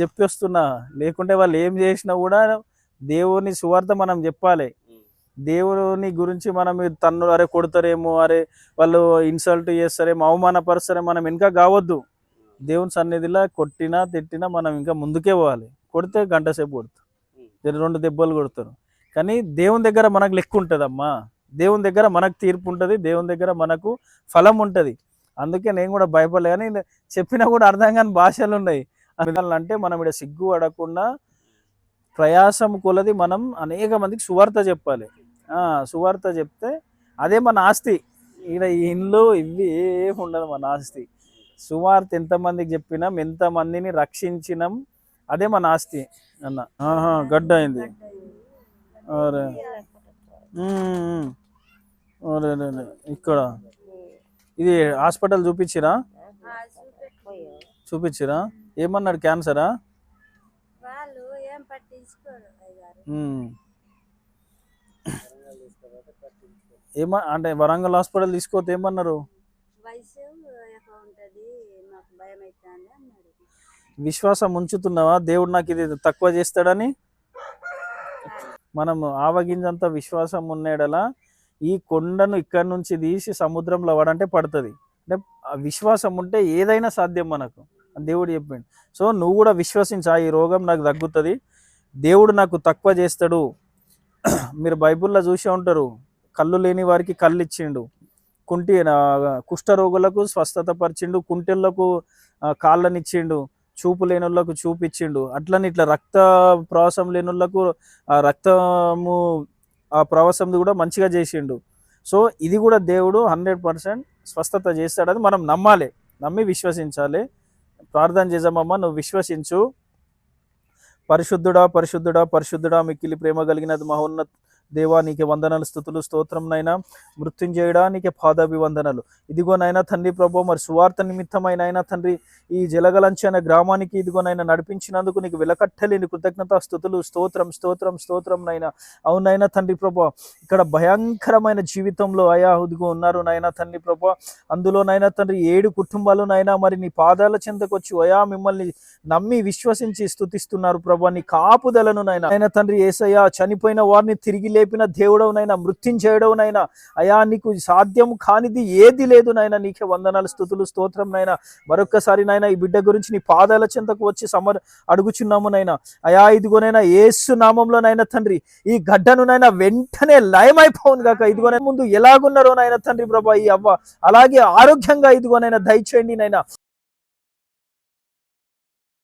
చెప్పొస్తున్నా. లేకుంటే వాళ్ళు ఏం చేసినా కూడా దేవుని సువార్త మనం చెప్పాలి. దేవుని గురించి మనం అరే కొడతారేమో, అరే వాళ్ళు ఇన్సల్ట్ చేస్తారేమో, అవమానపరుస్తారేమో మనం ఇంకా కావద్దు. దేవుని సన్నిధిలో కొట్టినా తిట్టినా మనం ఇంకా ముందుకే పోవాలి. కొడితే గంట సేపు కొడతారు, 2 దెబ్బలు కొడతారు. కానీ దేవుని దగ్గర మనకు లెక్క ఉంటుందమ్మా. దేవుని దగ్గర మనకు తీర్పు ఉంటుంది, దేవుని దగ్గర మనకు ఫలం ఉంటుంది. అందుకే నేను కూడా భయపడలే. కానీ చెప్పినా కూడా అర్థం కాని భాషలు ఉన్నాయి. అంటే మనం ఇక్కడ సిగ్గు పడకుండా ప్రయాసం కొలది మనం అనేక మందికి సువార్త చెప్పాలి. సువార్త చెప్తే అదే మన ఆస్తి. ఈడ ఇండ్లు ఇవి ఏమి ఉండదు మన ఆస్తి. సువార్త ఎంతమందికి చెప్పినాం, ఎంతమందిని రక్షించినాం, అదే మన ఆస్తి అన్న. గడ్డ అయింది. అరే అరే ఇక్కడ ఇది హాస్పిటల్ చూపించిరా? ఏమన్నాడు? క్యాన్సరా? అంటే వరంగల్ హాస్పిటల్ తీసుకోతే ఏమన్నారు? విశ్వాసం ఉంచుతున్నావా దేవుడు నాకు ఇది తక్కువ చేస్తాడని? మనం ఆవగింజంత విశ్వాసం ఉన్నాడలా ఈ కొండను ఇక్కడి నుంచి తీసి సముద్రంలో పడంటే పడుతుంది. అంటే విశ్వాసం ఉంటే ఏదైనా సాధ్యం మనకు దేవుడు చెప్పిండు. సో నువ్వు కూడా విశ్వసించా, ఈ రోగం నాకు తగ్గుతుంది, దేవుడు నాకు తక్కువ చేస్తాడు. మీరు బైబిల్లో చూసే ఉంటారు, కళ్ళు లేని వారికి కళ్ళు ఇచ్చిండు, కుష్ఠరోగులకు స్వస్థత పరిచిండు, కుంటెళ్లకు కాళ్ళనిచ్చిండు, చూపు లేని వాళ్ళకు చూపిచ్చిండు. అట్లని ఇట్లా రక్త ప్రవాసం లేని వాళ్ళకు రక్తము ఆ ప్రవాసం కూడా మంచిగా చేసిండు. సో ఇది కూడా దేవుడు 100% స్వస్థత చేస్తాడని మనం నమ్మాలి, నమ్మి విశ్వసించాలి. ప్రార్థన చేద్దామమ్మా, నువ్వు విశ్వసించు. పరిశుద్ధుడా పరిశుద్ధుడా పరిశుద్ధుడా మిక్కిలి ప్రేమ కలిగినది మహోన్నత దేవా, నీకే వందనాలు, స్తుతులు, స్తోత్రం నైనా. మృత్యుంజయుడా నీకే పాదాభివందనలు. ఇదిగోనైనా తండ్రి ప్రభు, మరి సువార్త నిమిత్తమైన అయినా తండ్రి ఈ జలగలంచి అనే గ్రామానికి ఇదిగోనైనా నడిపించినందుకు నీకు వెలకట్టలేని కృతజ్ఞత, స్తుతులు, స్తోత్రం స్తోత్రం స్తోత్రం నైనా. అవునైనా తండ్రి ప్రభు, ఇక్కడ భయంకరమైన జీవితంలో అయా ఇదిగో ఉన్నారు నైనా తండ్రి ప్రభు. అందులోనైనా తండ్రి 7 కుటుంబాలు నైనా మరి నీ పాదాల చెంతకొచ్చి అయా మిమ్మల్ని నమ్మి విశ్వసించి స్తుతిస్తున్నారు ప్రభు. నీ కాపుదలను నైనా తండ్రి యేసయ్యా, చనిపోయిన వారిని తిరిగి లేపిన దేవుడవునైనా, మృత్యుంజయుడవునైనా, అయా నీకు సాధ్యం కానిది ఏది లేదు నైనా. నీకే వందనాలు, స్తుతులు, స్తోత్రం నైనా. మరొక్కసారి నైనా ఈ బిడ్డ గురించి నీ పాదాల చెంతకు వచ్చి అడుగుచున్నాము నైనా. అయా ఇదిగోనైనా యేసు నామంలోనైనా తండ్రి ఈ గడ్డను నైనా వెంటనే లయమైపోవును గాక. ఇదిగోనైనా ముందు ఎలాగున్నారో నైనా తండ్రి ప్రభా ఈ అవ్వ అలాగే ఆరోగ్యంగా ఇదిగోనైనా దయచేయండి నైనా.